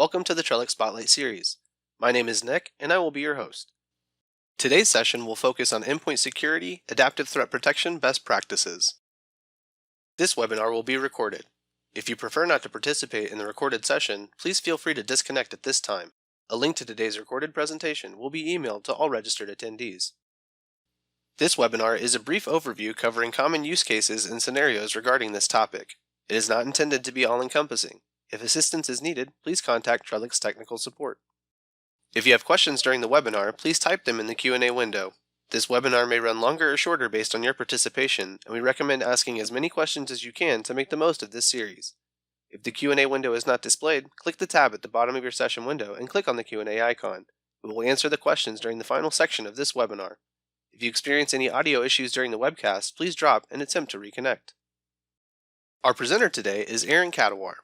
Welcome to the Trellix Spotlight Series. My name is Nick, and I will be your host. Today's session will focus on endpoint security, adaptive threat protection best practices. This webinar will be recorded. If you prefer not to participate in the recorded session, please feel free to disconnect at this time. A link to today's recorded presentation will be emailed to all registered attendees. This webinar is a brief overview covering common use cases and scenarios regarding this topic. It is not intended to be all-encompassing. If assistance is needed, please contact Trellix Technical Support. If you have questions during the webinar, please type them in the Q&A window. This webinar may run longer or shorter based on your participation, and we recommend asking as many questions as you can to make the most of this series. If the Q&A window is not displayed, click the tab at the bottom of your session window and click on the Q&A icon. We will answer the questions during the final section of this webinar. If you experience any audio issues during the webcast, please drop and attempt to reconnect. Our presenter today is Aaron Katawar.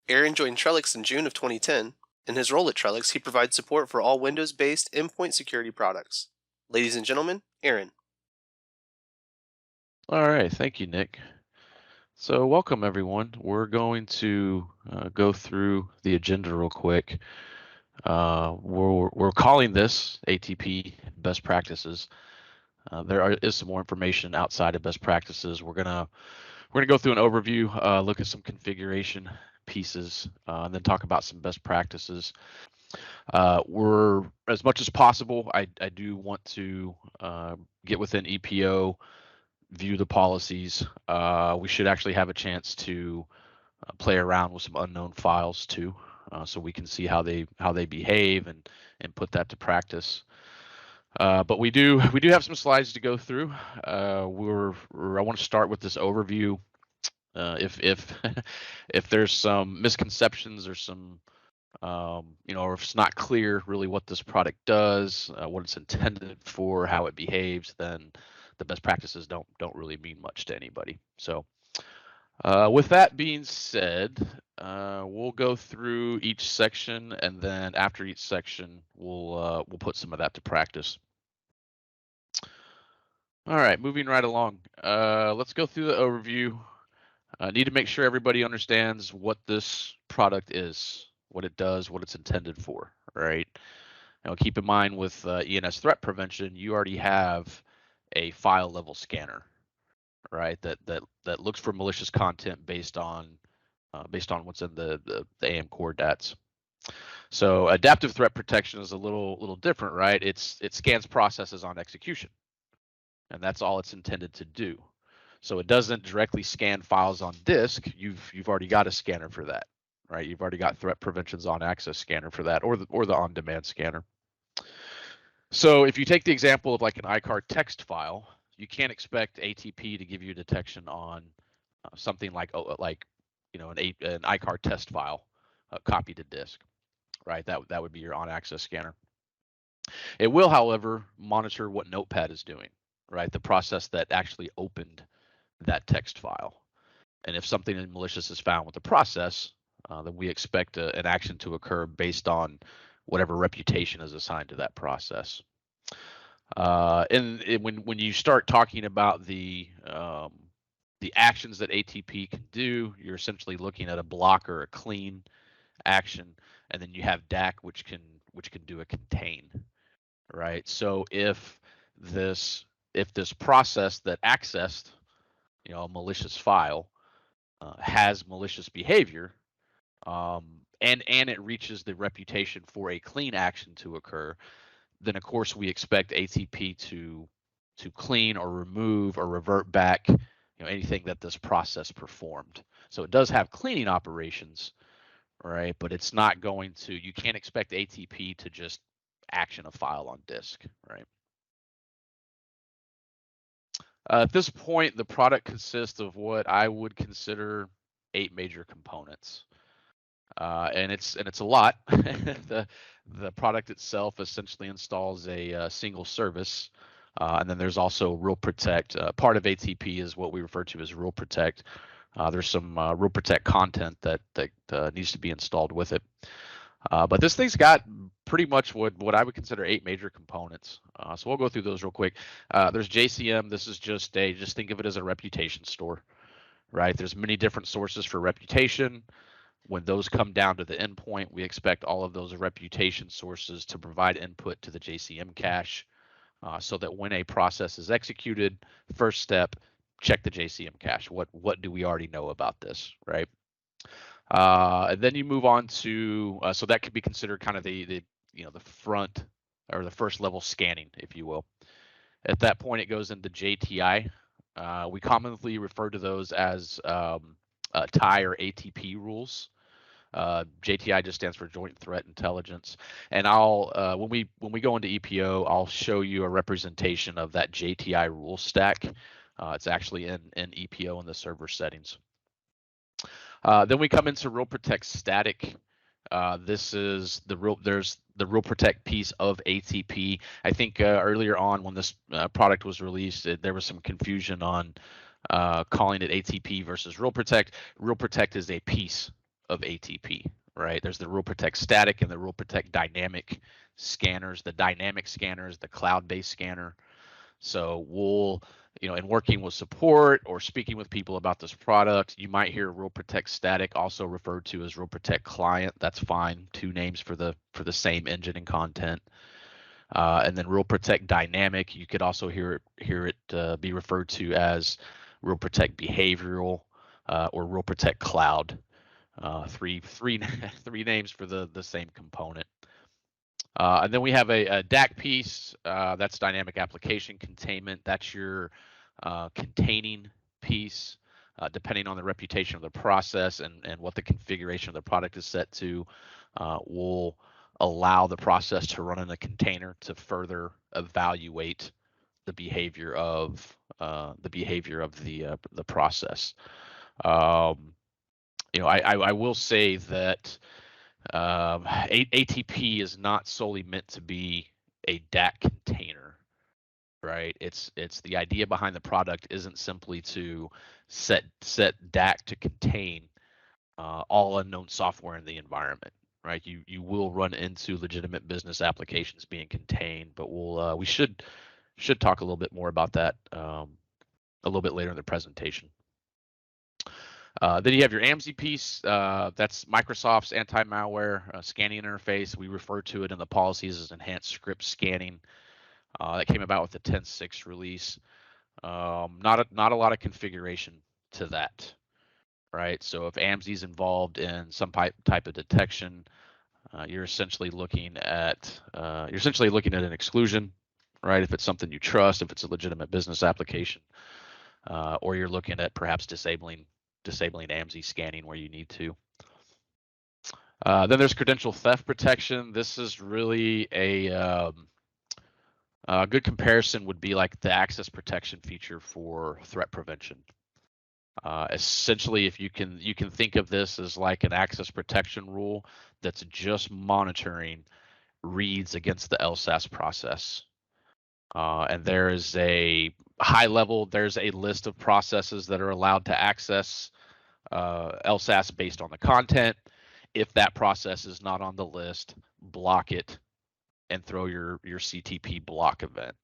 Aaron joined Trellix in June of 2010. In his role at Trellix, he provides support for all Windows-based endpoint security products. Ladies and gentlemen, Aaron. All right, thank you, Nick. So welcome, everyone. We're going to go through the agenda real quick. We're calling this ATP Best Practices. There is some more information outside of best practices. We're gonna go through an overview, look at some configuration pieces, and then talk about some best practices. We're, as much as possible, I do want to get within EPO, view the policies. We should actually have a chance to play around with some unknown files too, so we can see how they behave and put that to practice. But we do have some slides to go through. I want to start with this overview. If if there's some misconceptions or some or if it's not clear really what this product does, what it's intended for, how it behaves, then the best practices don't really mean much to anybody. So with that being said, we'll go through each section, and then after each section, we'll put some of that to practice. All right, moving right along. Let's go through the overview. I need to make sure everybody understands what this product is, what it does, what it's intended for, right? Now, keep in mind with ENS threat prevention, you already have a file level scanner, right? That looks for malicious content based on what's in the AM core DATs. So adaptive threat protection is a little different, right? It scans processes on execution, and that's all it's intended to do. So it doesn't directly scan files on disk. You've already got a scanner for that, right? You've already got threat prevention's on access scanner for that, or the on demand scanner. So if you take the example of like an ICAR text file, you can't expect ATP to give you detection on something like an ICAR test file copied to disk, right? That would be your on access scanner. It will, however, monitor what Notepad is doing, right? The process that actually opened that text file. And if something malicious is found with the process, then we expect an action to occur based on whatever reputation is assigned to that process. When you start talking about the actions that ATP can do, you're essentially looking at a block or a clean action, and then you have DAC, which can do a contain, right? So if this process that accessed a malicious file has malicious behavior, and it reaches the reputation for a clean action to occur, then of course we expect ATP to clean or remove or revert back anything that this process performed. So it does have cleaning operations, right? But it's not going to, you can't expect ATP to just action a file on disk, right? At this point, the product consists of what I would consider 8 major components, and it's a lot. the product itself essentially installs a single service, and then there's also Rule Protect. Part of ATP is what we refer to as Rule Protect. There's some Rule Protect content that needs to be installed with it. But this thing's got pretty much what I would consider 8 major components. So we'll go through those real quick. There's JCM. This is just think of it as a reputation store, right? There's many different sources for reputation. When those come down to the endpoint, we expect all of those reputation sources to provide input to the JCM cache, so that when a process is executed, first step, check the JCM cache. What do we already know about this, right? And then you move on to so that could be considered kind of the the front or the first level scanning, if you will. At that point, it goes into JTI. We commonly refer to those as TIE or ATP rules. JTI just stands for Joint Threat Intelligence. And I'll when we go into EPO, I'll show you a representation of that JTI rule stack. It's actually in EPO in the server settings. Then we come into Rule Protect Static. This is there's the Rule Protect piece of ATP. I think earlier on when this product was released, there was some confusion on calling it ATP versus Rule Protect. Rule Protect is a piece of ATP, right? There's the Rule Protect Static and the Rule Protect Dynamic scanners. The dynamic scanner is the cloud-based scanner. So we'll, in working with support or speaking with people about this product, you might hear Rule Protect Static, also referred to as Rule Protect Client. That's fine. Two names for the same engine and content. And then Rule Protect Dynamic, you could also hear it be referred to as Rule Protect Behavioral or Rule Protect Cloud. Three names for the same component. And then we have a DAC piece, that's dynamic application containment. That's your containing piece, depending on the reputation of the process and what the configuration of the product is set to, will allow the process to run in a container to further evaluate the behavior of the process. I will say that ATP is not solely meant to be a DAC container, right? It's the idea behind the product isn't simply to set DAC to contain all unknown software in the environment, right? You will run into legitimate business applications being contained, but we should talk a little bit more about that a little bit later in the presentation. Then you have your AMSI piece. That's Microsoft's anti-malware scanning interface. We refer to it in the policies as enhanced script scanning. That came about with the 10.6 release. Not a lot of configuration to that, right? So if AMSI is involved in some type of detection, you're essentially looking at an exclusion, right? If it's something you trust, if it's a legitimate business application, or you're looking at perhaps disabling AMSI scanning where you need to. Then there's credential theft protection. This is really a good comparison would be like the access protection feature for threat prevention. Essentially, if you can think of this as like an access protection rule that's just monitoring reads against the LSAS process. And there is a high level, there's a list of processes that are allowed to access LSAS based on the content. If that process is not on the list, block it and throw your CTP block event.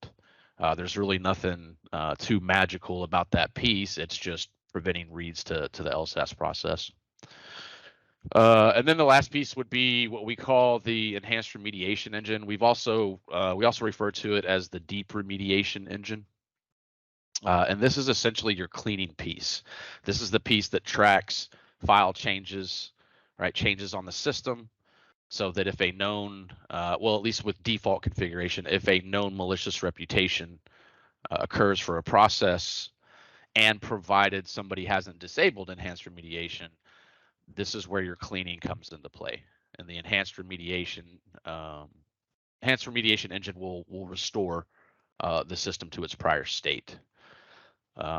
There's really nothing too magical about that piece. It's just preventing reads to the LSAS process. And then the last piece would be what we call the enhanced remediation engine. We also refer to it as the deep remediation engine. And this is essentially your cleaning piece. This is the piece that tracks file changes, right? Changes on the system, so that if a known, well, at least with default configuration, if a known malicious reputation occurs for a process, and provided somebody hasn't disabled enhanced remediation, this is where your cleaning comes into play. And the enhanced remediation engine will restore the system to its prior state.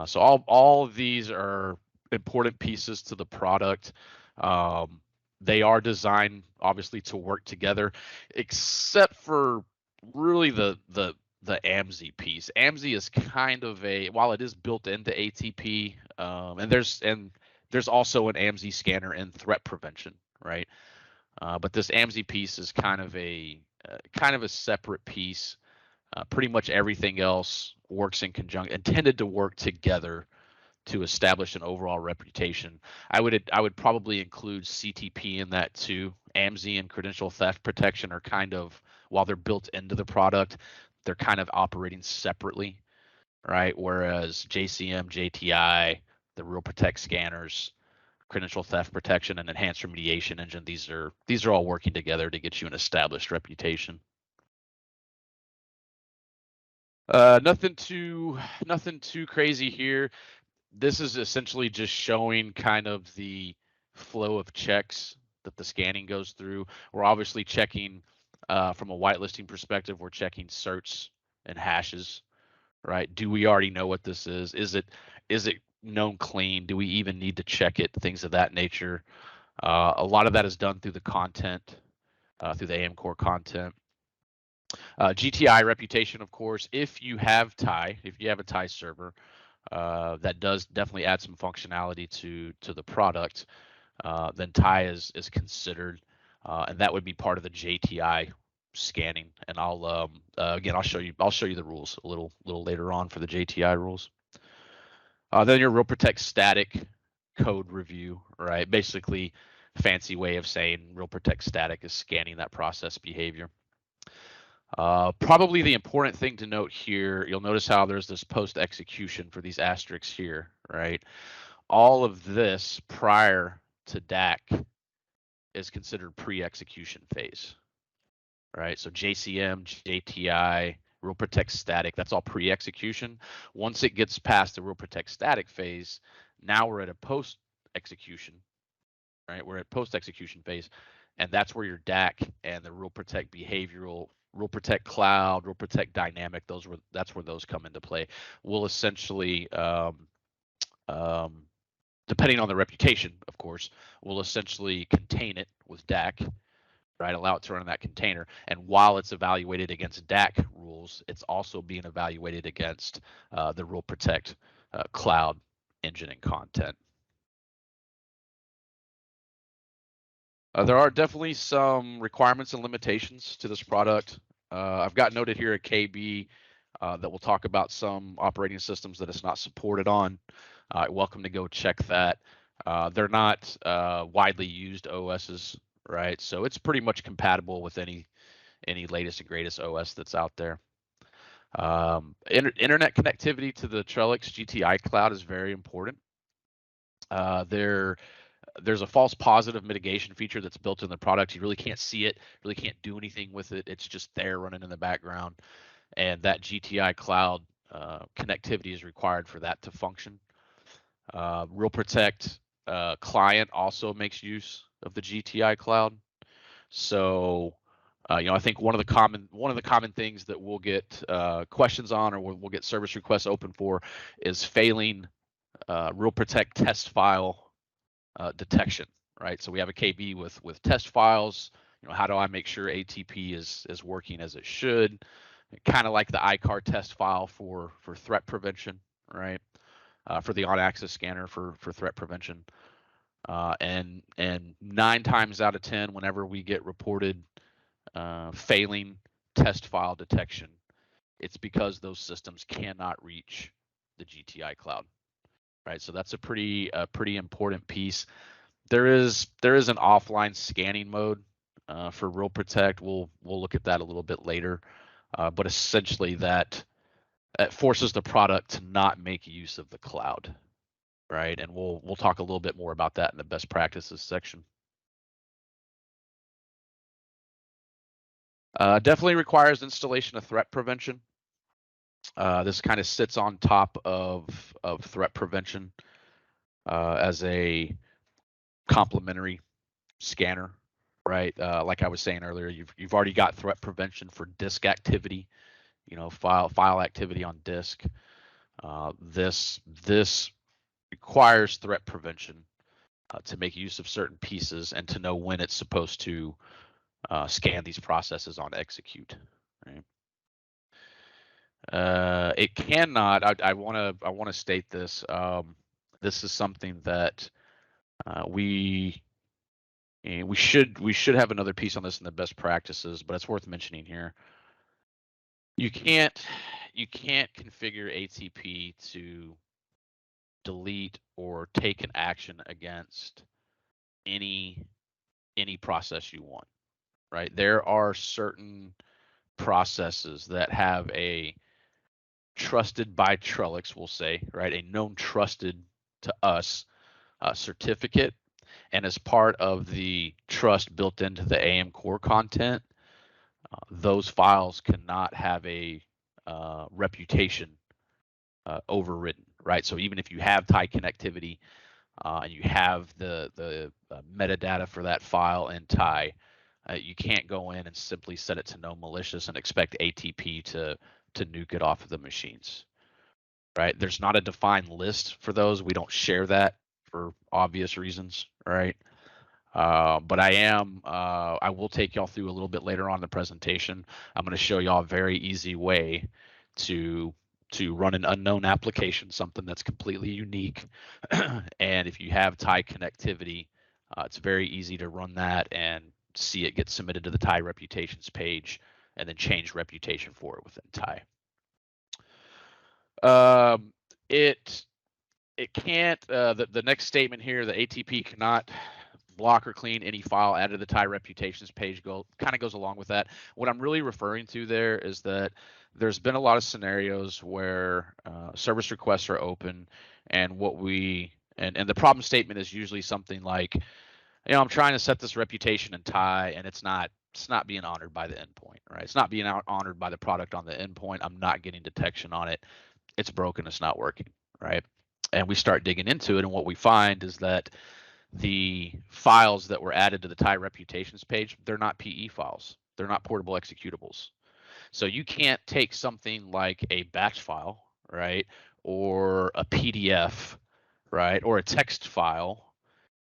So all of these are important pieces to the product. They are designed obviously to work together, except for really the AMSI piece. AMSI is kind of while it is built into ATP, and there's also an AMSI scanner in threat prevention, right? But this AMSI piece is kind of a separate piece. Pretty much everything else works in conjunction, intended to work together to establish an overall reputation. I would probably include CTP in that too. AMSI and credential theft protection are kind of, while they're built into the product, they're kind of operating separately, right? Whereas JCM, JTI, the Real Protect scanners, credential theft protection, and enhanced remediation engine, these are all working together to get you an established reputation. Nothing too crazy here. This is essentially just showing kind of the flow of checks that the scanning goes through. We're obviously checking from a whitelisting perspective, we're checking certs and hashes, right? Do we already know what this is? Is it known clean? Do we even need to check it? Things of that nature. A lot of that is done through the content, through the AM core content. GTI reputation, of course, if you have a TIE server, that does definitely add some functionality to the product. Then TIE is considered, and that would be part of the JTI scanning. And I'll again I'll show you the rules a little later on for the JTI rules. Then your Real Protect static code review, right? Basically, fancy way of saying Real Protect static is scanning that process behavior. Probably the important thing to note here, you'll notice how there's this post execution for these asterisks here, right? All of this prior to DAC is considered pre-execution phase, right? So JCM, JTI, Real Protect static, that's all pre-execution. Once it gets past the Real Protect static phase, now we're at a post-execution, right? We're at post-execution phase, and that's where your DAC and the Real Protect behavioral, Real Protect cloud, Real Protect dynamic, that's where those come into play. We'll essentially, depending on the reputation, of course, we'll essentially contain it with DAC, right? Allow it to run in that container. And while it's evaluated against DAC rules, it's also being evaluated against the Real Protect cloud engine and content. There are definitely some requirements and limitations to this product. I've got noted here at KB that we'll talk about some operating systems that it's not supported on. Welcome to go check that. They're not widely used OSs, right? So it's pretty much compatible with any latest and greatest OS that's out there. Internet connectivity to the Trellix GTI cloud is very important. There's a false positive mitigation feature that's built in the product. You really can't see it, really can't do anything with it. It's just there running in the background. And that GTI cloud connectivity is required for that to function. Real Protect client also makes use of the GTI cloud. So, I think one of the common things that we'll get questions on, or we'll get service requests open for, is failing Real Protect test file detection, right? So we have a KB with test files. How do I make sure ATP is working as it should? Kind of like the ICAR test file for threat prevention, right? For the on-access scanner for threat prevention. And 9 times out of 10, whenever we get reported failing test file detection, it's because those systems cannot reach the GTI cloud, right? So that's a pretty important piece. There is an offline scanning mode for Real Protect. We'll look at that a little bit later, but essentially that forces the product to not make use of the cloud, right? And we'll talk a little bit more about that in the best practices section. Definitely requires installation of threat prevention. This kind of sits on top of threat prevention as a complementary scanner, right? Like I was saying earlier, you've already got threat prevention for disk activity, file activity on disk. This requires threat prevention to make use of certain pieces and to know when it's supposed to scan these processes on execute, right? It cannot. I want to state this. This is something that we should have another piece on this in the best practices, but it's worth mentioning here. You can't configure ATP to delete or take an action against any process you want, right? There are certain processes that have a trusted by Trellix, we'll say, right? A known trusted to us certificate. And as part of the trust built into the AM core content, those files cannot have a reputation overridden, right? So even if you have tie connectivity and you have the metadata for that file in tie, you can't go in and simply set it to no malicious and expect ATP to nuke it off of the machines, right? There's not a defined list for those. We don't share that for obvious reasons, right? But I will take y'all through a little bit later on in the presentation. I'm going to show y'all a very easy way to run an unknown application, something that's completely unique. And if you have tie connectivity, it's very easy to run that and see it get submitted to the tie reputations page and then change reputation for it within tie. It can't, the next statement here, the ATP cannot block or clean any file added to the tie reputations page kind of goes along with that. What I'm really referring to there is that there's been a lot of scenarios where service requests are open, and and the problem statement is usually something like, I'm trying to set this reputation in tie and it's not being honored by the endpoint, right? It's not being honored by the product on the endpoint. I'm not getting detection on it. It's broken. It's not working, right? And we start digging into it, and what we find is that the files that were added to the tie reputations page, they're not PE files. They're not portable executables. So you can't take something like a batch file, right, or a PDF, right, or a text file,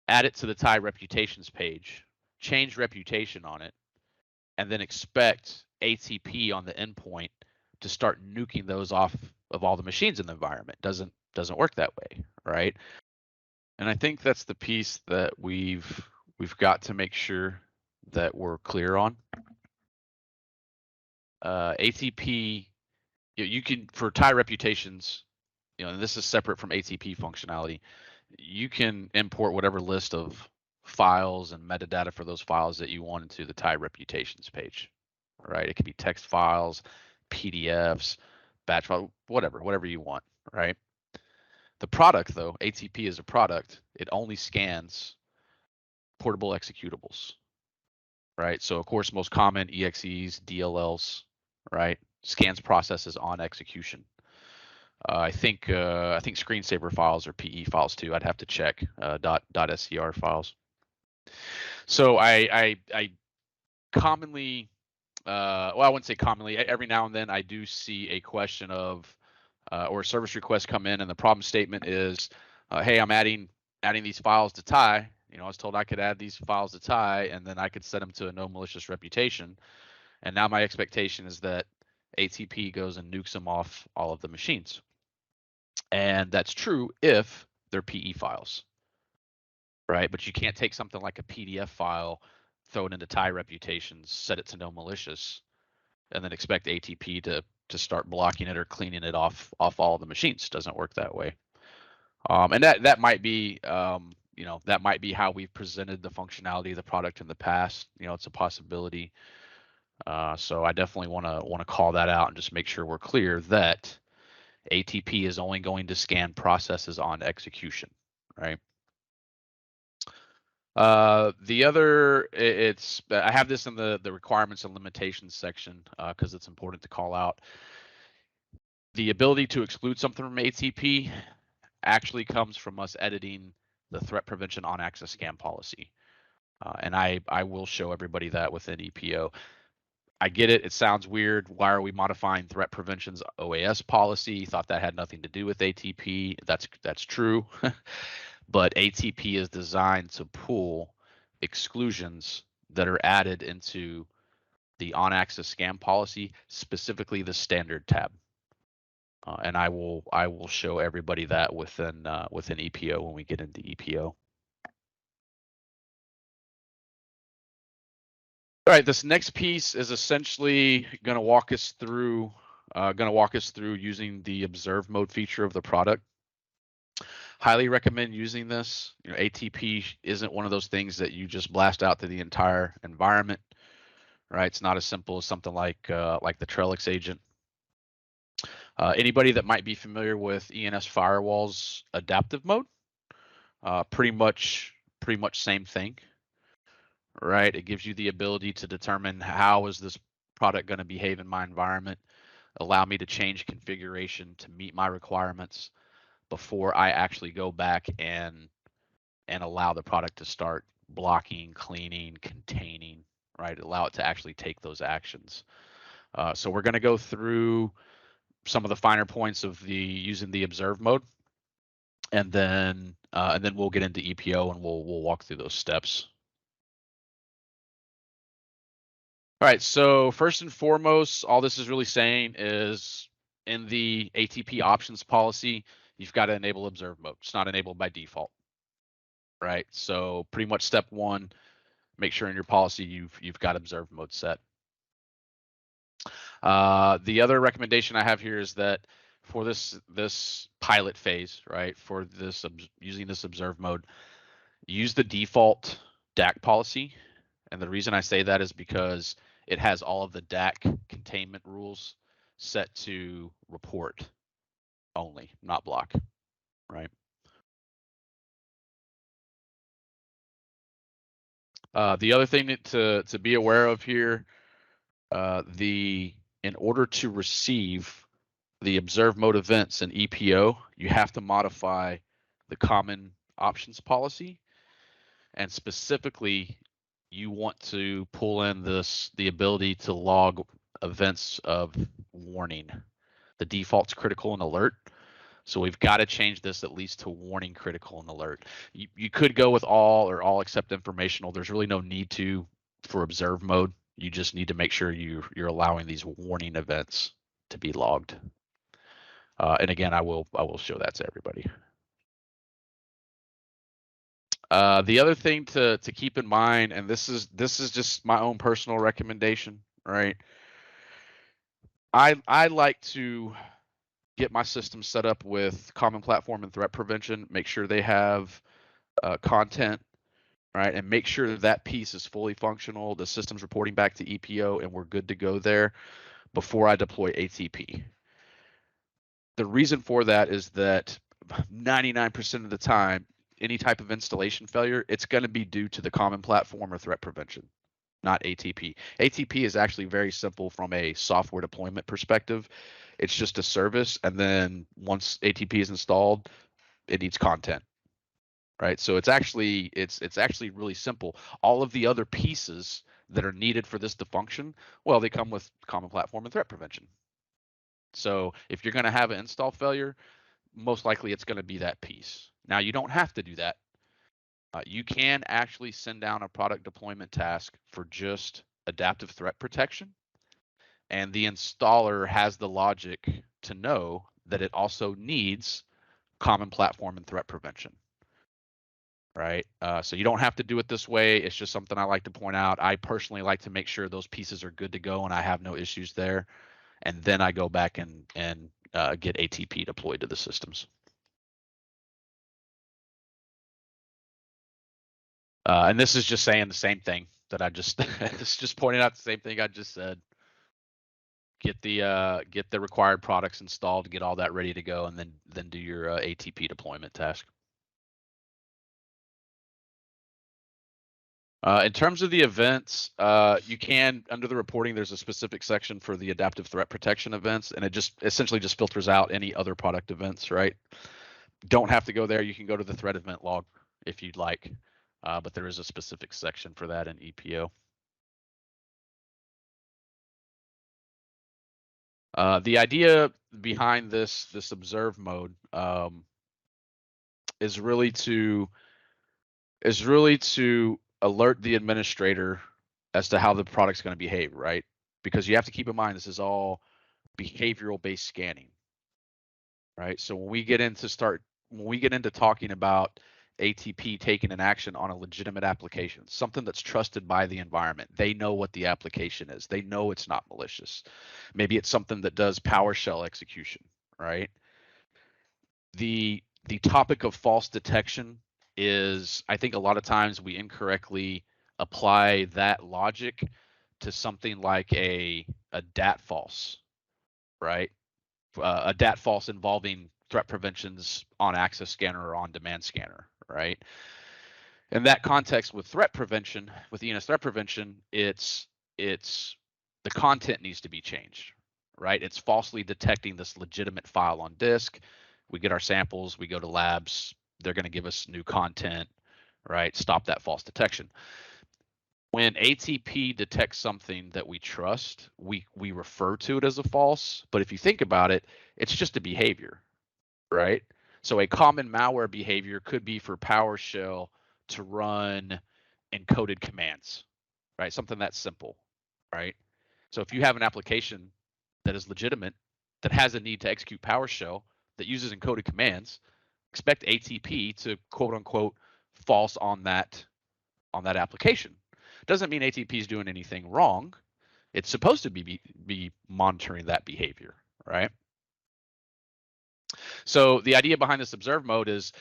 add it to the tie reputations page, change reputation on it, and then expect ATP on the endpoint to start nuking those off of all the machines in the environment. Doesn't work that way, right? And I think that's the piece that we've got to make sure that we're clear on. ATP, you can, for tie reputations, and this is separate from ATP functionality, you can import whatever list of files and metadata for those files that you want into the tie reputations page, right? It could be text files, PDFs, batch file, whatever you want, right? The product, though, ATP is a product. It only scans portable executables, right? So, of course, most common EXEs, DLLs, right? Scans processes on execution. I think screensaver files are PE files too. I'd have to check .scr files. So I commonly, well, I wouldn't say commonly. Every now and then I do see a question of or a service request come in, and the problem statement is, hey, I'm adding these files to tie. I was told I could add these files to tie, and then I could set them to a no malicious reputation. And now my expectation is that ATP goes and nukes them off all of the machines. And that's true if they're PE files, right? But you can't take something like a PDF file, throw it into tie reputations, set it to no malicious, and then expect ATP to start blocking it or cleaning it off all the machines. Doesn't work that way. And that might be that might be how we've presented the functionality of the product in the past. It's a possibility. So I definitely want to call that out and just make sure we're clear that ATP is only going to scan processes on execution, right? The other, I have this in the requirements and limitations section because it's important to call out. The ability to exclude something from ATP actually comes from us editing the threat prevention on access scan policy. And I will show everybody that within EPO. I get it. It sounds weird. Why are we modifying threat prevention's OAS policy? Thought that had nothing to do with ATP. That's true. But ATP is designed to pull exclusions that are added into the on-access scan policy, specifically the standard tab. And I will show everybody that within EPO when we get into EPO. All right, this next piece is essentially going to walk us through using the observe mode feature of the product. Highly recommend using this. ATP isn't one of those things that you just blast out to the entire environment, right? It's not as simple as something like the Trellix agent. Anybody that might be familiar with ENS Firewall's adaptive mode, pretty much same thing, right? It gives you the ability to determine how is this product going to behave in my environment, allow me to change configuration to meet my requirements before I actually go back and allow the product to start blocking, cleaning, containing, right? Allow it to actually take those actions. So we're going to go through some of the finer points of using the observe mode, and then we'll get into EPO and we'll walk through those steps. All right, so first and foremost, all this is really saying is in the ATP options policy, you've got to enable observe mode. It's not enabled by default, right? So pretty much step one, make sure in your policy you've got observe mode set. The other recommendation I have here is that for this pilot phase, right, for this using this observe mode, use the default DAC policy. And the reason I say that is because it has all of the DAC containment rules set to report only, not block, right? The other thing to be aware of here, in order to receive the observe mode events in EPO, you have to modify the common options policy, and specifically you want to pull in the ability to log events of warning. The default's critical and alert, so we've got to change this at least to warning, critical, and alert. You could go with all or all except informational. There's really no need to for observe mode. You just need to make sure you're allowing these warning events to be logged. And again, I will show that to everybody. The other thing to keep in mind, and this is just my own personal recommendation, right? I like to get my system set up with common platform and threat prevention, make sure they have content, right, and make sure that piece is fully functional, the system's reporting back to EPO, and we're good to go there before I deploy ATP. The reason for that is that 99% of the time, any type of installation failure, it's going to be due to the common platform or threat prevention, not ATP. ATP is actually very simple from a software deployment perspective. It's just a service, and then once ATP is installed, it needs content, right? So it's actually really simple. All of the other pieces that are needed for this to function, well, they come with common platform and threat prevention. So if you're going to have an install failure, most likely it's going to be that piece. Now, you don't have to do that. You can actually send down a product deployment task for just adaptive threat protection, and the installer has the logic to know that it also needs common platform and threat prevention, right? So you don't have to do it this way. It's just something I like to point out. I personally like to make sure those pieces are good to go and I have no issues there, and then I go back and get ATP deployed to the systems. And this is just saying the same thing that I just it's just pointing out the same thing I just said. Get the required products installed, get all that ready to go, and then do your ATP deployment task. In terms of the events, you can, under the reporting, there's a specific section for the adaptive threat protection events, and it just essentially just filters out any other product events, right? Don't have to go there. You can go to the threat event log if you'd like, but there is a specific section for that in EPO. The idea behind this observe mode is really to alert the administrator as to how the product's going to behave, right? Because you have to keep in mind this is all behavioral based scanning, right? So when we get into talking about ATP taking an action on a legitimate application, something that's trusted by the environment, they know what the application is. They know it's not malicious. Maybe it's something that does PowerShell execution, right? The the topic of false detection is, I think a lot of times we incorrectly apply that logic to something like a DAT false, right? A DAT false involving threat prevention's on access scanner or on demand scanner, right? In that context, with threat prevention, with ENS threat prevention, it's the content needs to be changed, right? It's falsely detecting this legitimate file on disk. We get our samples, we go to labs, they're going to give us new content, right? Stop that false detection. When ATP detects something that we trust, we refer to it as a false. But if you think about it, it's just a behavior, right? So a common malware behavior could be for PowerShell to run encoded commands, right? Something that's simple, right? So if you have an application that is legitimate, that has a need to execute PowerShell, that uses encoded commands, expect ATP to quote unquote false on that application. Doesn't mean ATP is doing anything wrong. It's supposed to be monitoring that behavior, right? So the idea behind this observe mode is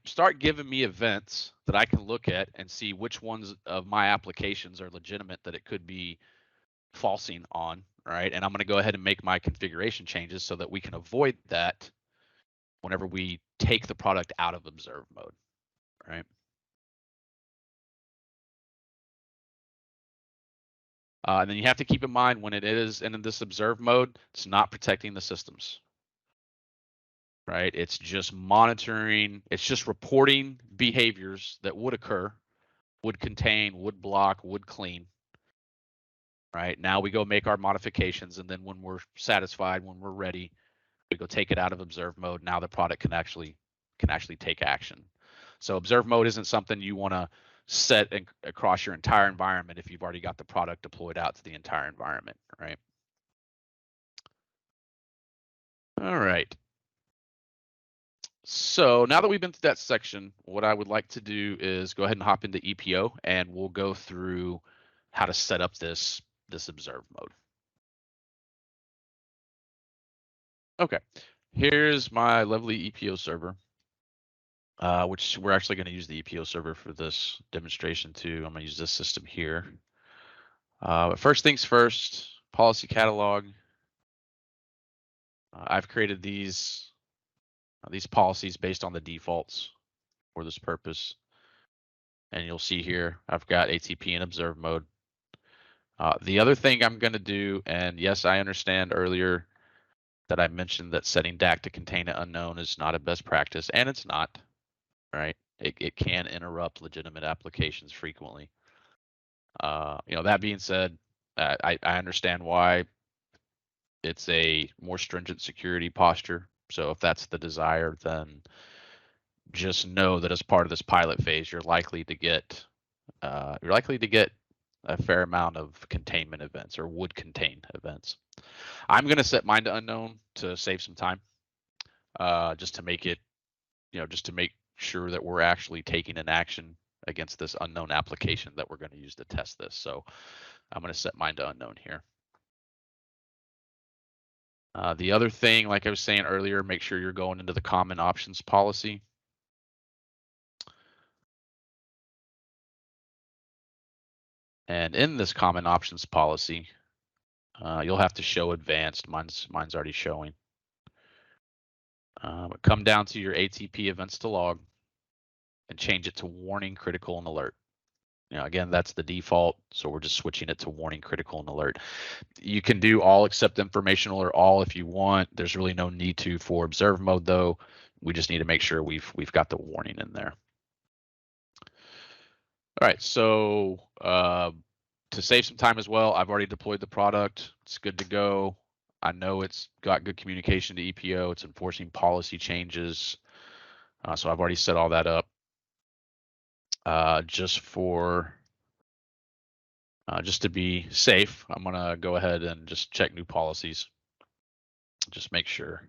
start giving me events that I can look at and see which ones of my applications are legitimate that it could be falsing on, right? And I'm going to go ahead and make my configuration changes so that we can avoid that whenever we take the product out of observe mode, right? And then you have to keep in mind when it is in this observe mode, it's not protecting the systems, right? It's just monitoring, it's just reporting behaviors that would occur, would contain, would block, would clean, right? Now we go make our modifications, and then when we're satisfied, when we're ready, we go take it out of observe mode. Now the product can actually take action. So observe mode isn't something you want to set across your entire environment if you've already got the product deployed out to the entire environment, right? All right. So now that we've been through that section, what I would like to do is go ahead and hop into EPO, and we'll go through how to set up this observe mode. Okay, here's my lovely EPO server, which we're actually going to use the EPO server for this demonstration too. I'm going to use this system here. But first things first, policy catalog. I've created these policies based on the defaults for this purpose. And you'll see here, I've got ATP in observe mode. The other thing I'm going to do, and yes, I understand earlier that I mentioned that setting DAC to contain an unknown is not a best practice, and it's not, right? It can interrupt legitimate applications frequently. That being said, I understand why it's a more stringent security posture. So if that's the desire, then just know that as part of this pilot phase, you're likely to get a fair amount of containment events or would contain events. I'm going to set mine to unknown to save some time, just to make it, just to make sure that we're actually taking an action against this unknown application that we're going to use to test this. So I'm going to set mine to unknown here. The other thing, like I was saying earlier, make sure you're going into the common options policy. And in this common options policy, you'll have to show advanced. Mine's already showing. But come down to your ATP events to log and change it to warning, critical, and alert. Again, that's the default, so we're just switching it to warning, critical, and alert. You can do all except informational or all if you want. There's really no need to for observe mode though. We just need to make sure we've got the warning in there. All right, so to save some time as well, I've already deployed the product. It's good to go. I know it's got good communication to EPO. It's enforcing policy changes. So I've already set all that up. Just to be safe, I'm gonna go ahead and just check new policies. Just make sure.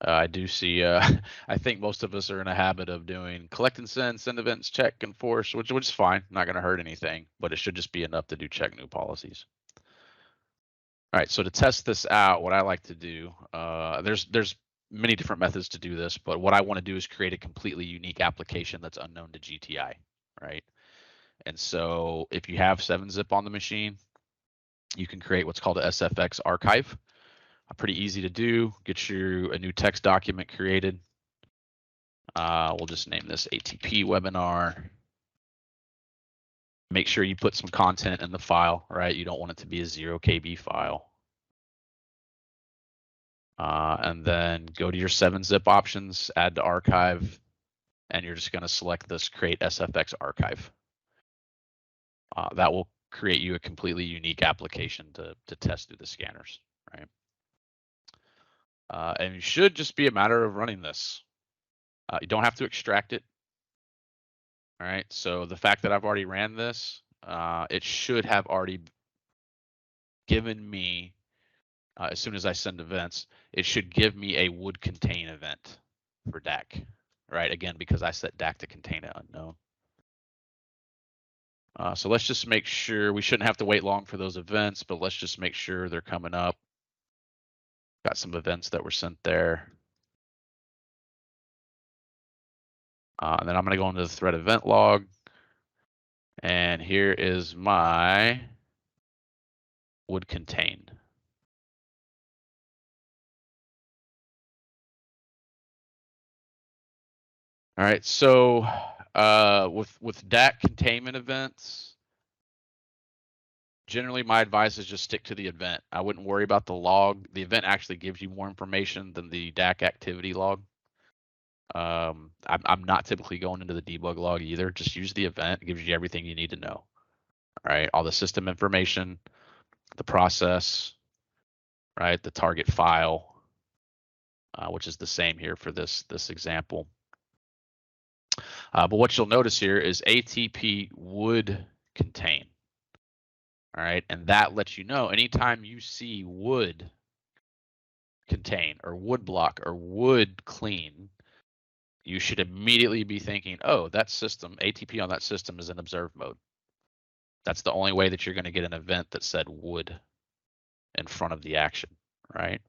I do see, I think most of us are in a habit of doing collect and send events, check, enforce, which is fine, not going to hurt anything, but it should just be enough to do check new policies. All right, so to test this out, what I like to do, there's many different methods to do this, but what I want to do is create a completely unique application that's unknown to GTI, right? And so if you have 7-zip on the machine, you can create what's called a SFX archive. Pretty easy to do. Get you a new text document created. We'll just name this ATP webinar. Make sure you put some content in the file, right? You don't want it to be a 0 KB file. And then go to your 7-zip options, add to archive, and you're just going to select this create SFX archive. That will create you a completely unique application to test through the scanners, right? And it should just be a matter of running this. You don't have to extract it. All right, so the fact that I've already ran this, it should have already given me, as soon as I send events, it should give me a would contain event for DAC, right? Again, because I set DAC to contain it unknown. So let's just make sure, we shouldn't have to wait long for those events, but let's just make sure they're coming up. Got some events that were sent there. And then I'm going to go into the threat event log. And here is my would contain. All right, so with DAC containment events, generally my advice is just stick to the event. I wouldn't worry about the log. The event actually gives you more information than the DAC activity log. I'm not typically going into the debug log either. Just use the event. It gives you everything you need to know. All right, all the system information, the process, right, the target file, which is the same here for this example. But what you'll notice here is ATP would contain. All right, and that lets you know anytime you see would contain or would block or would clean, you should immediately be thinking, oh, that system, ATP on that system is in observe mode. That's the only way that you're going to get an event that said would in front of the action, right?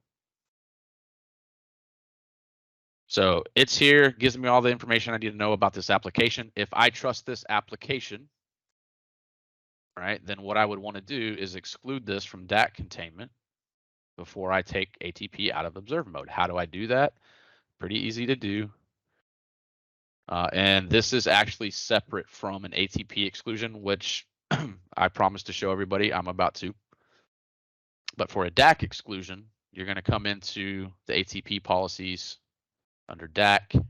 So it's here, gives me all the information I need to know about this application. If I trust this application, right, then what I would want to do is exclude this from DAC containment before I take ATP out of observe mode. How do I do that? Pretty easy to do. And this is actually separate from an ATP exclusion, which I promised to show everybody. I'm about to. But for a DAC exclusion, you're going to come into the ATP policies under DAC.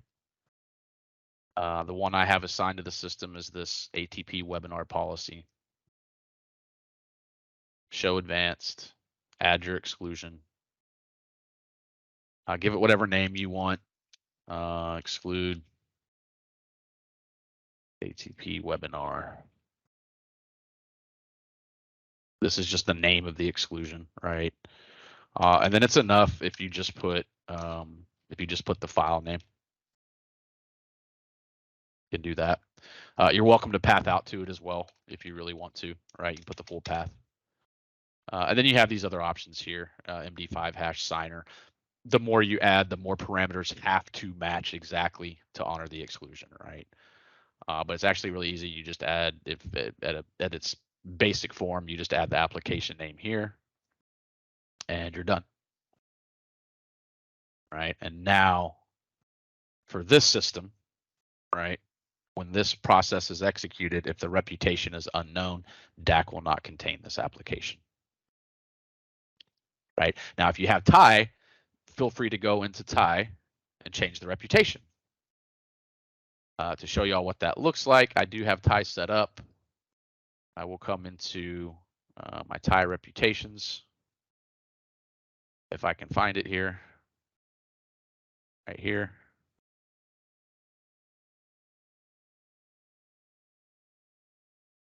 The one I have assigned to the system is this ATP webinar policy. Show advanced, add your exclusion. Give it whatever name you want. Exclude ATP webinar. This is just the name of the exclusion, right? And then it's enough if you just put the file name. You can do that. You're welcome to path out to it as well if you really want to, right? You can put the full path. And then you have these other options here, MD5 hash signer. The more you add, the more parameters have to match exactly to honor the exclusion, right? But it's actually really easy. You just add, at its basic form, you just add the application name here, and you're done, right? And now for this system, right, when this process is executed, if the reputation is unknown, DAC will not contain this application, right? Now, if you have TIE, feel free to go into TIE and change the reputation. To show y'all what that looks like, I do have TIE set up. I will come into my TIE reputations, if I can find it here, right here.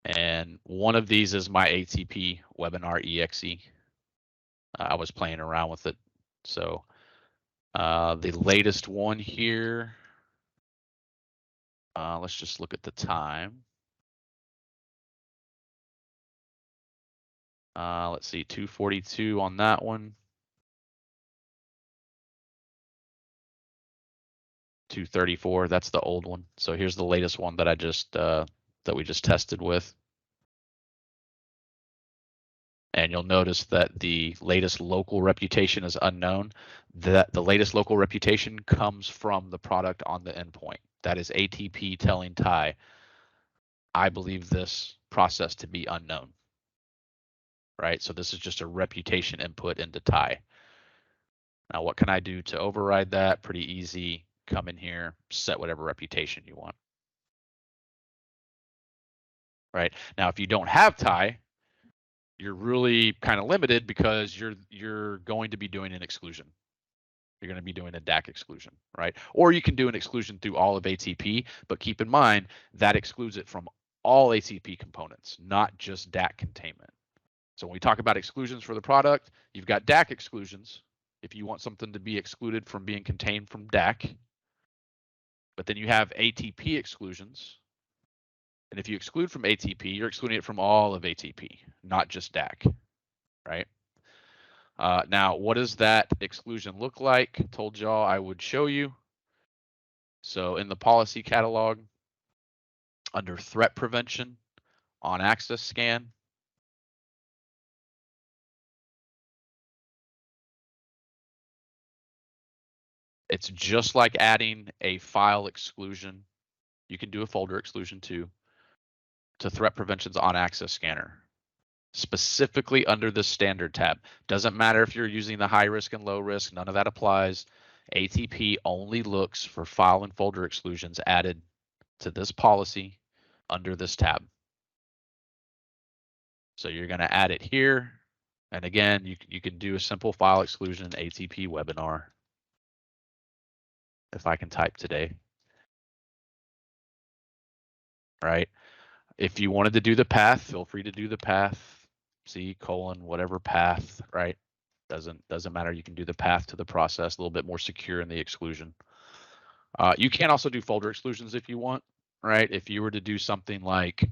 And one of these is my ATP webinar exe. I was playing around with it. So The latest one here, let's just look at the time. Let's see, 2:42 on that one. 2:34, that's the old one. So here's the latest one that I just that we just tested with. And you'll notice that the latest local reputation is unknown. That the latest local reputation comes from the product on the endpoint. That is ATP telling TIE, I believe this process to be unknown, right? So this is just a reputation input into TIE. Now, what can I do to override that? Pretty easy. Come in here, set whatever reputation you want, right? Now, if you don't have TIE, you're really kind of limited because you're going to be doing an exclusion. You're going to be doing a DAC exclusion, right? Or you can do an exclusion through all of ATP, but keep in mind that excludes it from all ATP components, not just DAC containment. So when we talk about exclusions for the product, you've got DAC exclusions if you want something to be excluded from being contained from DAC, but then you have ATP exclusions. And if you exclude from ATP, you're excluding it from all of ATP, not just DAC, right? Now, what does that exclusion look like? Told y'all I would show you. So in the policy catalog, under threat prevention, on access scan, it's just like adding a file exclusion. You can do a folder exclusion too, to threat prevention's on access scanner, specifically under the standard tab. Doesn't matter if you're using the high risk and low risk, none of that applies. ATP only looks for file and folder exclusions added to this policy under this tab. So you're going to add it here. And again, you can do a simple file exclusion ATP webinar. If I can type today. Right. If you wanted to do the path, feel free to do the path, C : whatever path, right? Doesn't matter. You can do the path to the process, a little bit more secure in the exclusion. You can also do folder exclusions if you want, right? If you were to do something like,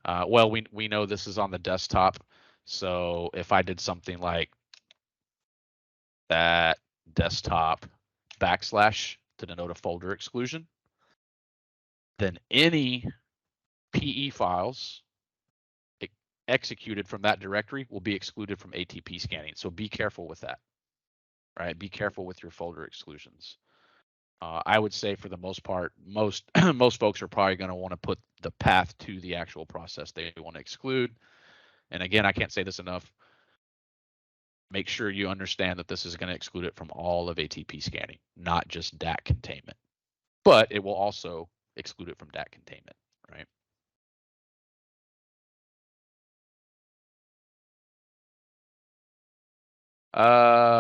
well, we know this is on the desktop. So if I did something like that desktop / to denote a folder exclusion, then any PE files executed from that directory will be excluded from ATP scanning. So be careful with that, right? Be careful with your folder exclusions. I would say for the most part, most folks are probably going to want to put the path to the actual process they want to exclude. And again, I can't say this enough. Make sure you understand that this is going to exclude it from all of ATP scanning, not just DAC containment. But it will also exclude it from DAC containment, right?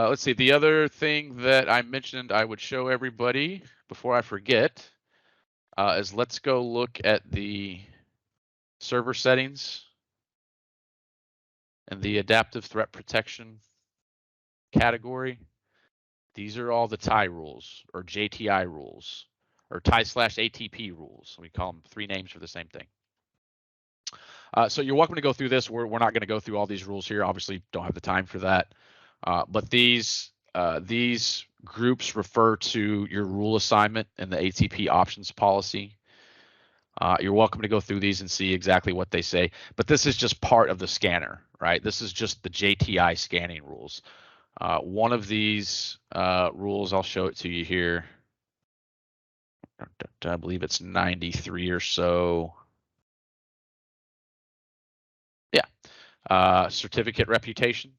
Let's see. The other thing that I mentioned I would show everybody before I forget is let's go look at the server settings and the adaptive threat protection category. These are all the TIE rules or JTI rules or TIE/ATP rules. We call them 3 names for the same thing. So you're welcome to go through this. We're not going to go through all these rules here. Obviously, don't have the time for that. But these groups refer to your rule assignment in the ATP options policy. You're welcome to go through these and see exactly what they say. But this is just part of the scanner, right? This is just the JTI scanning rules. One of these rules, I'll show it to you here. I believe it's 93 or so. Yeah. Certificate reputation,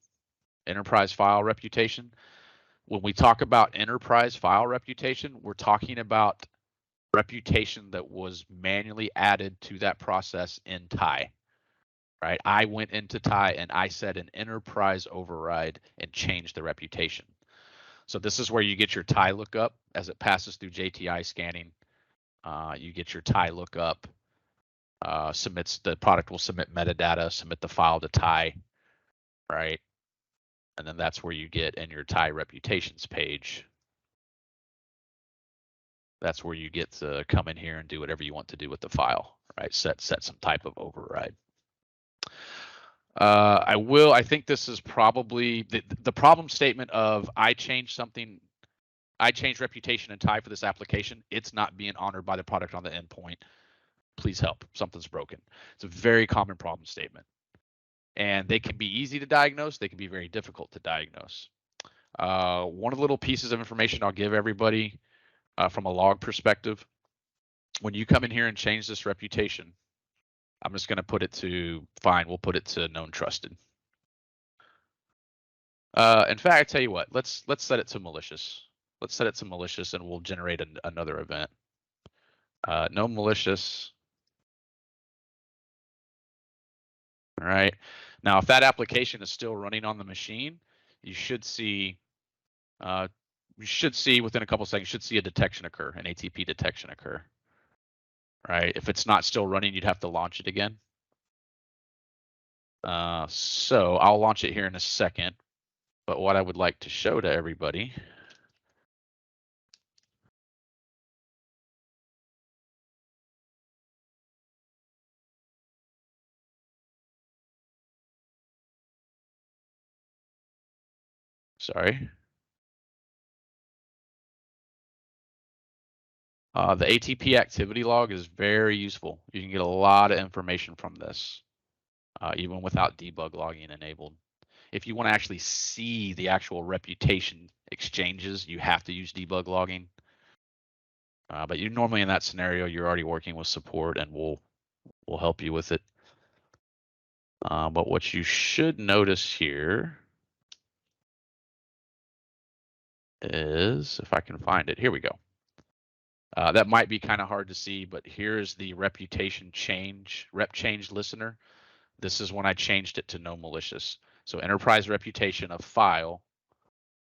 enterprise file reputation. When we talk about enterprise file reputation, we're talking about reputation that was manually added to that process in TIE, right? I went into TIE and I set an enterprise override and changed the reputation. So this is where you get your TIE lookup as it passes through JTI scanning. You get your TIE lookup, the product will submit metadata, submit the file to TIE, right? And then that's where you get in your TIE reputations page That's where you get to come in here and do whatever you want to do with the file, right? Set some type of override. I think this is probably the problem statement of I changed reputation and tie for this application. It's not being honored by the product on the endpoint. Please help. Something's broken. It's a very common problem statement. And they can be easy to diagnose. They can be very difficult to diagnose. One of the little pieces of information I'll give everybody from a log perspective, when you come in here and change this reputation, I'm just going to put it to fine. We'll put it to known trusted. In fact, I tell you what, let's set it to malicious. Let's set it to malicious and we'll generate another event. No malicious. All right. Now, if that application is still running on the machine, you should see within a couple seconds, you should see a detection occur, an ATP detection occur. Right. If it's not still running, you'd have to launch it again. So I'll launch it here in a second. But what I would like to show to everybody sorry. The ATP activity log is very useful. You can get a lot of information from this, even without debug logging enabled. If you want to actually see the actual reputation exchanges, you have to use debug logging. But you normally in that scenario, you're already working with support and we'll help you with it. But what you should notice here is, if I can find it, here we go. That might be kind of hard to see, but here's the reputation change, rep change listener. This is when I changed it to no malicious. So enterprise reputation of file,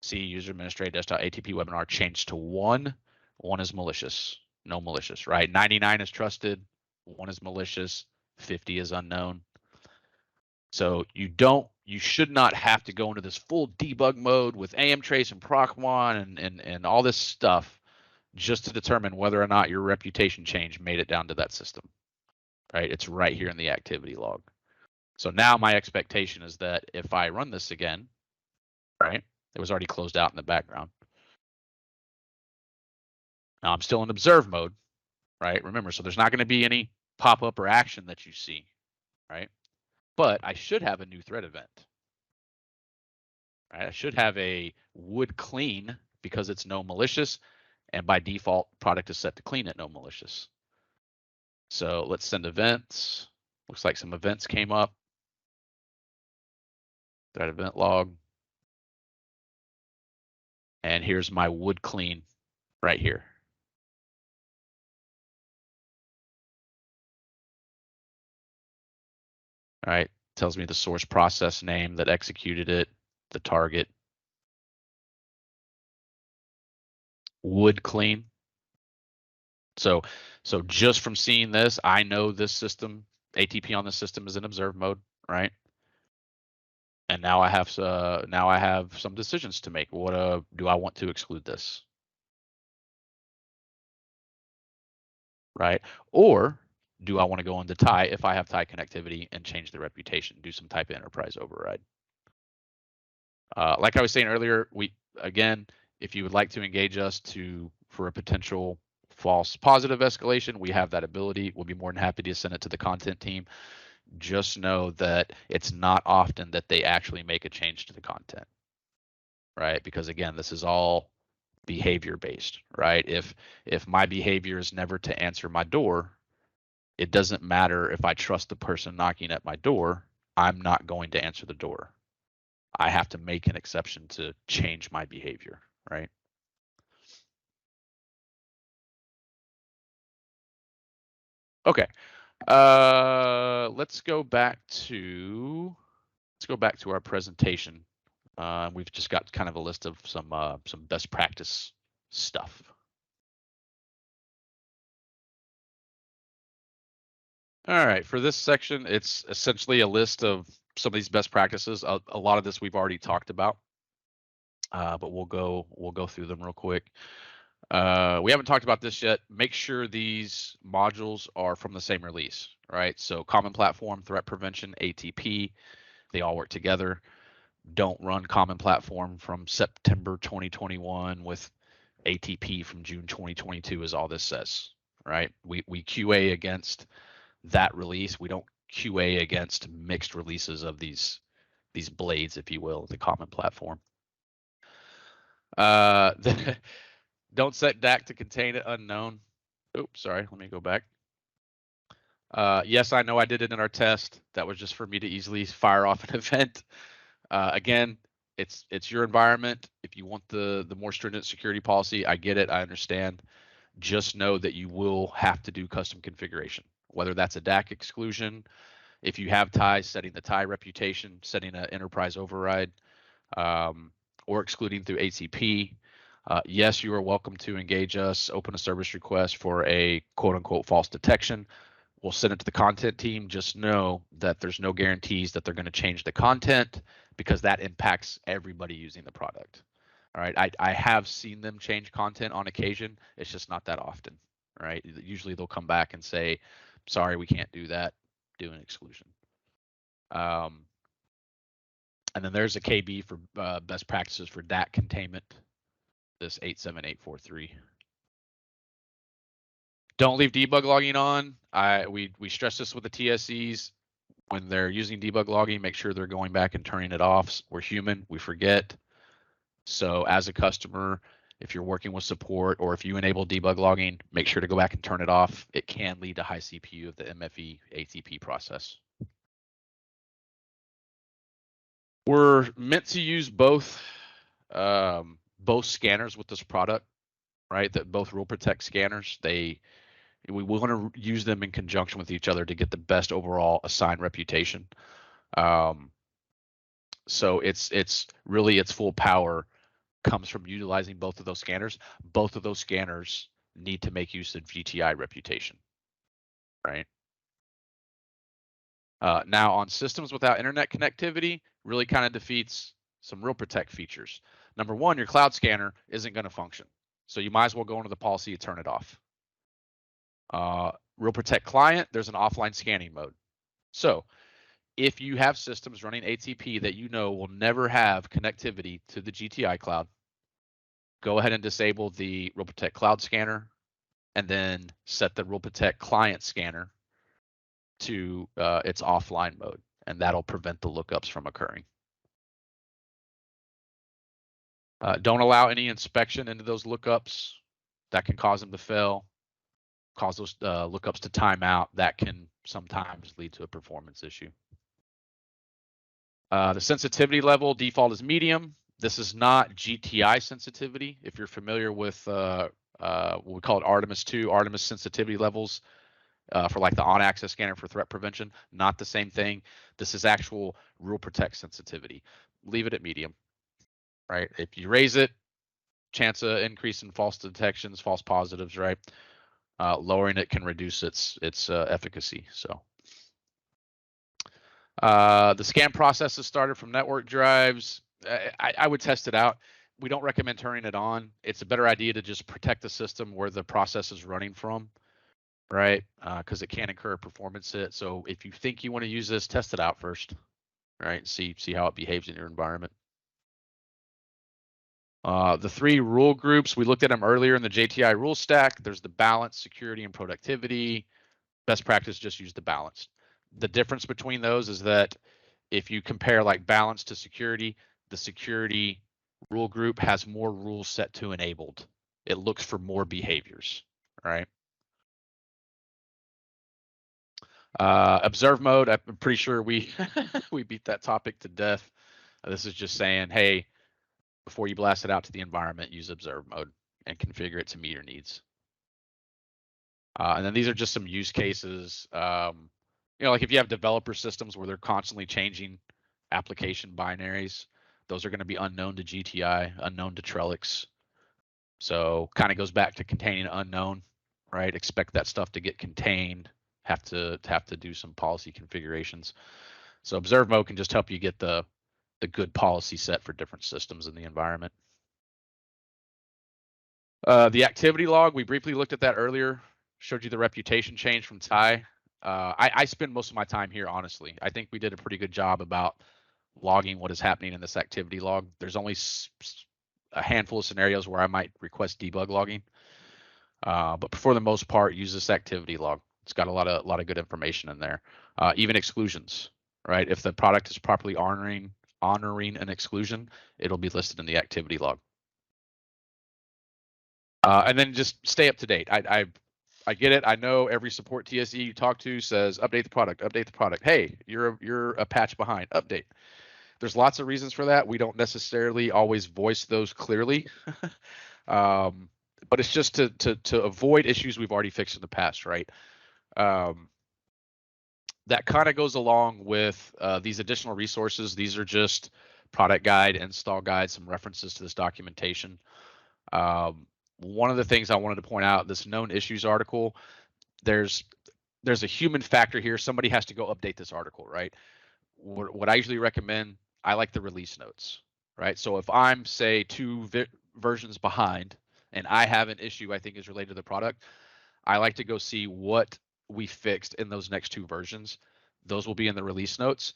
C user administrator desktop ATP webinar changed to 1. 1 is malicious, no malicious, right? 99 is trusted, 1 is malicious, 50 is unknown. So you should not have to go into this full debug mode with AMTrace and proc1 and all this stuff just to determine whether or not your reputation change made it down to that system, right? It's right here in the activity log. So now my expectation is that if I run this again, right, it was already closed out in the background. Now I'm still in observe mode, right? Remember, so there's not going to be any pop-up or action that you see, right? But I should have a new threat event. Right? I should have a would clean because it's no malicious, and by default, product is set to clean at no malicious. So let's send events. Looks like some events came up. Threat event log. And here's my would clean right here. All right, tells me the source process name that executed it, the target. Would clean. So just from seeing this, I know this system, ATP on this system is in observe mode, right? And now I have some decisions to make. What do I want to exclude this? Right? Or do I want to go into tie if I have tie connectivity and change the reputation, do some type of enterprise override? Like I was saying earlier, if you would like to engage us for a potential false positive escalation, we have that ability. We'll be more than happy to send it to the content team. Just know that it's not often that they actually make a change to the content, right? Because again, this is all behavior based, right? If my behavior is never to answer my door, it doesn't matter if I trust the person knocking at my door, I'm not going to answer the door. I have to make an exception to change my behavior, right? Okay. Let's go back to our presentation. We've just got kind of a list of some best practice stuff. All right, for this section, it's essentially a list of some of these best practices. A lot of this we've already talked about, but we'll go through them real quick. We haven't talked about this yet. Make sure these modules are from the same release, right? So Common Platform, Threat Prevention, ATP, they all work together. Don't run Common Platform from September 2021 with ATP from June 2022 is all this says, right? We QA against that release. We don't QA against mixed releases of these blades, if you will, the Common Platform. Don't set DAC to contain unknown. Oops, sorry. Let me go back. Yes, I know I did it in our test. That was just for me to easily fire off an event. Again, it's your environment. If you want the more stringent security policy, I get it. I understand. Just know that you will have to do custom configuration, whether that's a DAC exclusion, if you have ties, setting the tie reputation, setting an enterprise override, or excluding through ACP. Yes, you are welcome to engage us, open a service request for a quote unquote false detection. We'll send it to the content team. Just know that there's no guarantees that they're going to change the content because that impacts everybody using the product. All right. I have seen them change content on occasion. It's just not that often. Right. Usually they'll come back and say, sorry, we can't do that. Do an exclusion. And then there's a KB for best practices for DAC containment, this 87843. Don't leave debug logging on. We stress this with the TSEs. When they're using debug logging, make sure they're going back and turning it off. We're human, we forget. So as a customer, if you're working with support or if you enable debug logging, make sure to go back and turn it off. It can lead to high CPU of the MFE ATP process. We're meant to use both scanners with this product, right? That both rule protect scanners. We want to use them in conjunction with each other to get the best overall assigned reputation. So it's really its full power comes from utilizing both of those scanners. Both of those scanners need to make use of GTI reputation, right? Now on systems without internet connectivity, really kind of defeats some real protect features. Number one, your cloud scanner isn't going to function. So you might as well go into the policy and turn it off. Real protect client, there's an offline scanning mode. So if you have systems running ATP that you know will never have connectivity to the GTI cloud, go ahead and disable the Real Protect Cloud scanner and then set the Real Protect client scanner to its offline mode, and that'll prevent the lookups from occurring. Don't allow any inspection into those lookups. That can cause them to fail, cause those lookups to time out. That can sometimes lead to a performance issue. The sensitivity level default is medium. This is not GTI sensitivity. If you're familiar with what we call it Artemis 2, Artemis sensitivity levels for like the on-access scanner for threat prevention, not the same thing. This is actual rule protect sensitivity. Leave it at medium, right? If you raise it, chance of increase in false detections, false positives, right? Lowering it can reduce its efficacy. So the scan process is started from network drives. I would test it out. We don't recommend turning it on. It's a better idea to just protect the system where the process is running from, right? Because it can incur a performance hit. So if you think you want to use this, test it out first, right? See how it behaves in your environment. The three rule groups, we looked at them earlier in the JTI rule stack. There's the balance, security, and productivity. Best practice, just use the balance. The difference between those is that if you compare like balance to security, the security rule group has more rules set to enabled. It looks for more behaviors, right? Observe mode, I'm pretty sure we we beat that topic to death. This is just saying, hey, before you blast it out to the environment, use observe mode and configure it to meet your needs. And then these are just some use cases. Like if you have developer systems where they're constantly changing application binaries, those are going to be unknown to GTI, unknown to Trellix. So kind of goes back to containing unknown, right? Expect that stuff to get contained, have to do some policy configurations. So observe mode can just help you get the good policy set for different systems in the environment. The activity log, we briefly looked at that earlier, showed you the reputation change from Ty. I spend most of my time here, honestly. I think we did a pretty good job about logging what is happening in this activity log. There's only a handful of scenarios where I might request debug logging. But for the most part, use this activity log. It's got a lot of good information in there. Even exclusions, right? If the product is properly honoring an exclusion, it'll be listed in the activity log. And then just stay up to date. I get it. I know every support TSE you talk to says update the product, update the product. Hey, you're a patch behind, update. There's lots of reasons for that. We don't necessarily always voice those clearly. But it's just to avoid issues we've already fixed in the past, right? That kind of goes along with these additional resources. These are just product guide, install guide, some references to this documentation. One of the things I wanted to point out, this known issues article, there's a human factor here. Somebody has to go update this article, right? What I usually recommend, I like the release notes, right? So if I'm, say, two versions behind and I have an issue I think is related to the product, I like to go see what we fixed in those next two versions. Those will be in the release notes,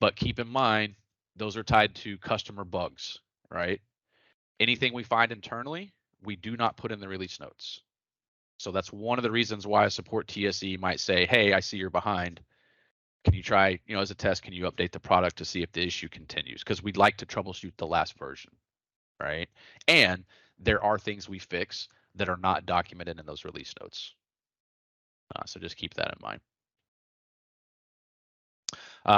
but keep in mind, those are tied to customer bugs, right? Anything we find internally, we do not put in the release notes. So that's one of the reasons why a support TSE might say, hey, I see you're behind. Can you try, as a test, can you update the product to see if the issue continues? Because we'd like to troubleshoot the last version, right? And there are things we fix that are not documented in those release notes. So just keep that in mind.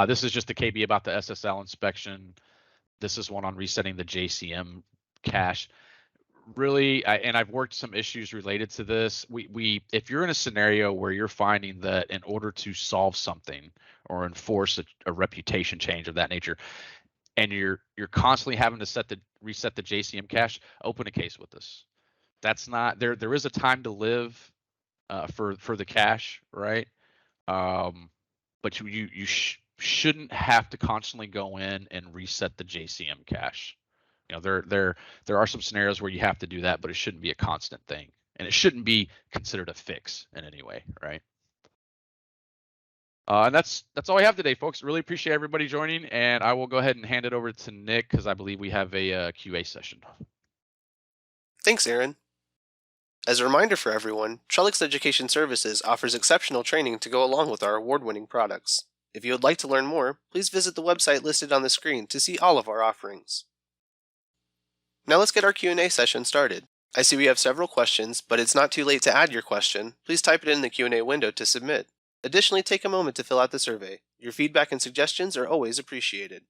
This is just the KB about the SSL inspection. This is one on resetting the JCM cache. Really, and I've worked some issues related to this. If you're in a scenario where you're finding that in order to solve something or enforce a reputation change of that nature, and you're constantly having to reset the JCM cache, open a case with us. That's not there. There is a time to live for the cache, right? But you shouldn't have to constantly go in and reset the JCM cache. There are some scenarios where you have to do that, but it shouldn't be a constant thing, and it shouldn't be considered a fix in any way, right? And that's all I have today, folks. Really appreciate everybody joining, and I will go ahead and hand it over to Nick because I believe we have a QA session. Thanks, Aaron. As a reminder for everyone, Trellix Education Services offers exceptional training to go along with our award-winning products. If you would like to learn more, please visit the website listed on the screen to see all of our offerings. Now let's get our Q&A session started. I see we have several questions, but it's not too late to add your question. Please type it in the Q&A window to submit. Additionally, take a moment to fill out the survey. Your feedback and suggestions are always appreciated.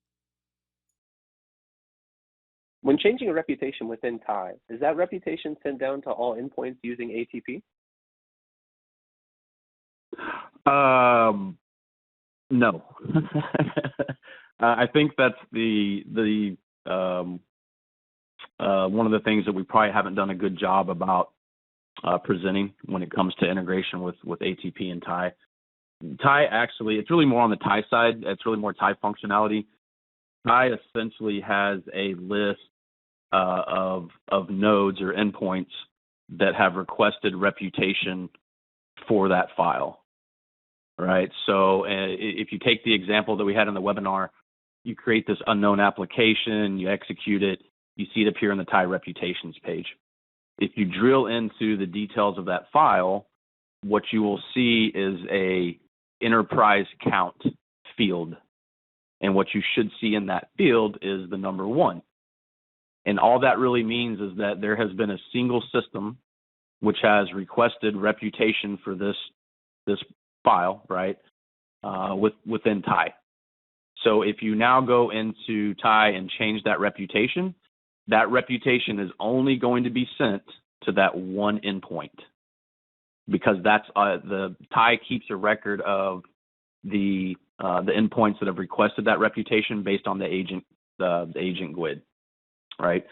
When changing a reputation within TIE, is that reputation sent down to all endpoints using ATP? No. I think that's the one of the things that we probably haven't done a good job about presenting when it comes to integration with ATP and TIE. TIE actually, it's really more on the TIE side. It's really more TIE functionality. TIE essentially has a list of nodes or endpoints that have requested reputation for that file, right? So if you take the example that we had in the webinar, you create this unknown application, you execute it, you see it appear in the TIE reputations page. If you drill into the details of that file, what you will see is a enterprise count field. And what you should see in that field is the number 1. And all that really means is that there has been a single system which has requested reputation for this file, right, within TIE. So if you now go into TIE and change that reputation is only going to be sent to that one endpoint, because that's the TIE keeps a record of the endpoints that have requested that reputation based on the agent GUID, right?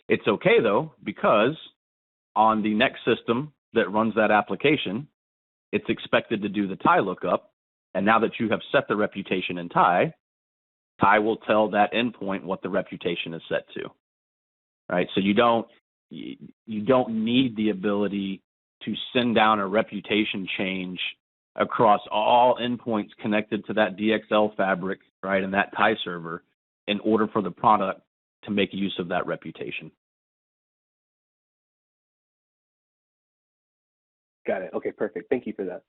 It's okay though, because on the next system that runs that application, it's expected to do the TIE lookup, and now that you have set the reputation in TIE will tell that endpoint what the reputation is set to, right? So you don't, you don't need the ability to send down a reputation change across all endpoints connected to that DXL fabric, right, and that TIE server in order for the product to make use of that reputation. Got it. Okay, perfect. Thank you for that.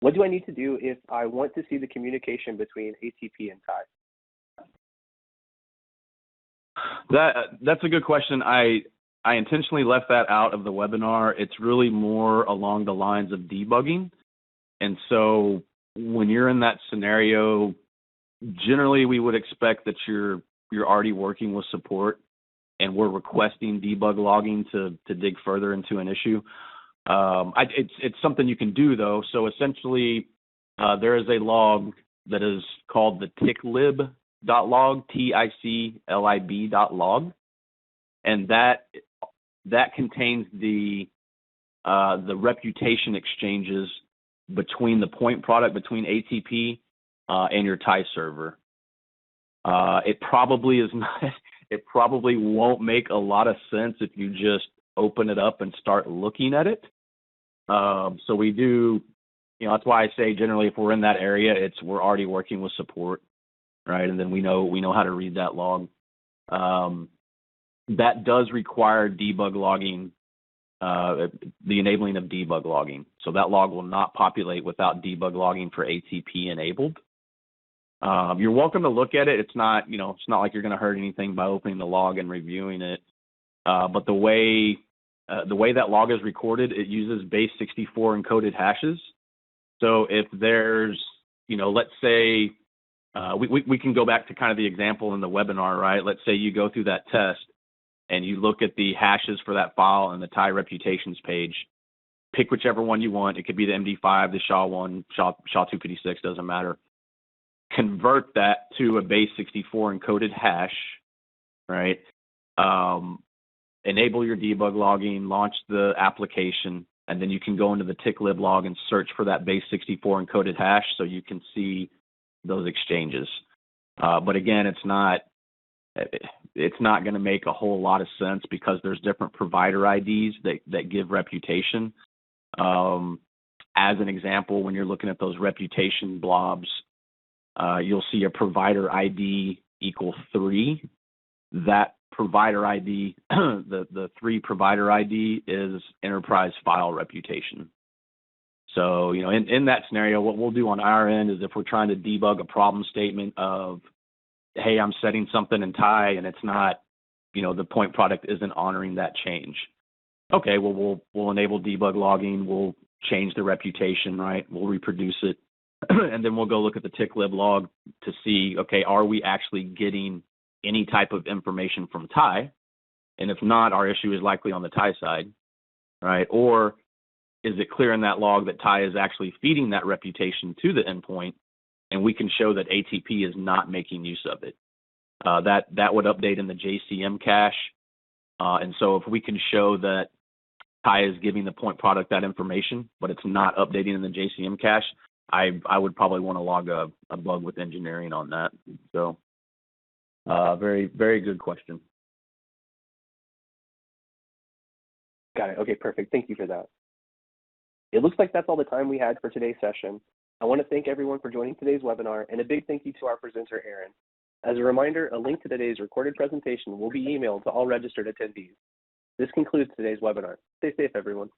What do I need to do if I want to see the communication between ATP and TIE? That's a good question. I intentionally left that out of the webinar. It's really more along the lines of debugging. And so when you're in that scenario, generally we would expect that you're already working with support and we're requesting debug logging to dig further into an issue. It's something you can do though. So essentially, there is a log that is called the ticlib.log, TICLIB.log, and that contains the reputation exchanges between the point product, between ATP and your TIE server. It probably is not. It probably won't make a lot of sense if you just open it up and start looking at it. So we do, that's why I say generally if we're in that area, we're already working with support, right? And then we know how to read that log. That does require debug logging, the enabling of debug logging. So that log will not populate without debug logging for ATP enabled. You're welcome to look at it. It's not like you're going to hurt anything by opening the log and reviewing it. But the way that log is recorded, it uses base 64 encoded hashes. So if there's, let's say, we can go back to kind of the example in the webinar, right? Let's say you go through that test and you look at the hashes for that file and the TIE reputations page. Pick whichever one you want. It could be the MD5, the SHA-1, SHA-256, doesn't matter. Convert that to a base 64 encoded hash, right? Enable your debug logging, launch the application, and then you can go into the ticlib log and search for that base 64 encoded hash so you can see those exchanges. But again, it's not going to make a whole lot of sense because there's different provider IDs that give reputation. As an example, when you're looking at those reputation blobs, you'll see a provider ID equal 3. That provider ID, the 3 provider ID is enterprise file reputation. So, in that scenario, what we'll do on our end is if we're trying to debug a problem statement of, hey, I'm setting something in TIE and it's not, the point product isn't honoring that change. Okay, well, we'll enable debug logging. We'll change the reputation, right? We'll reproduce it. And then we'll go look at the ticlib log to see, okay, are we actually getting any type of information from TIE? And if not, our issue is likely on the TIE side, right? Or is it clear in that log that TIE is actually feeding that reputation to the endpoint, and we can show that ATP is not making use of it? That would update in the JCM cache. And so if we can show that TIE is giving the point product that information, but it's not updating in the JCM cache, I would probably want to log a bug with engineering on that. So very, very good question. Got it. Okay, perfect. Thank you for that. It looks like that's all the time we had for today's session. I want to thank everyone for joining today's webinar, and a big thank you to our presenter, Aaron. As a reminder, a link to today's recorded presentation will be emailed to all registered attendees. This concludes today's webinar. Stay safe, everyone.